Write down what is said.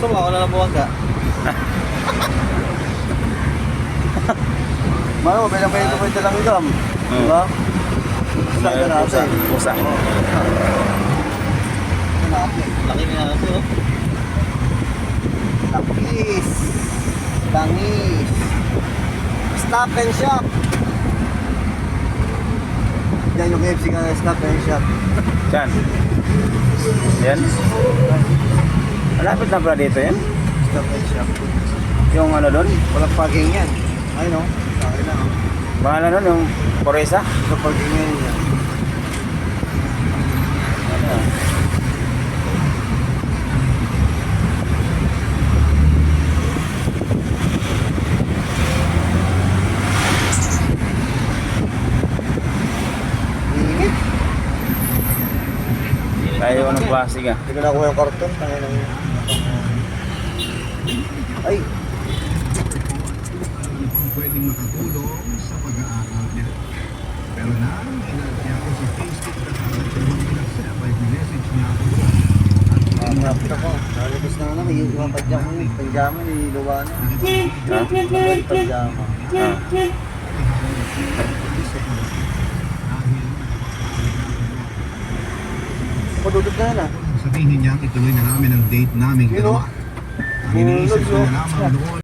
Gusto mo ako na lang buwag ka? Mano, bilang-bilang ko ito lang igam. Diba? Pusa ka natin. Pusa. Laki nga natin, oh. Takis. Langis. Stop and shop. Yan yung KFC ka na stop and shop. Diyan. Yan. Malapit na pala dito yan. Stop and shop. Yung ano doon. Walang parking yan. Ayun, oh. Sa akin na, oh. Bahala nun yung Poresa. Sa parking yan yan. Init. Tayo ng plastic ah. Hindi ko nakuha yung karton. Ay. Pwedeng makatulong sa pag-aaral niya. Pero na, inat niya ako sa Facebook at agad siya mag-accept ay message niya ako. Rapid ako. Nalabas na naman. Yung pajama niya. Pajama ni Luwana. Ha? Pajama. Ah. Padudod na na. Sabihin niya, ituloy na namin ang date namin dalawa. Ang iniisip ko na lamang doon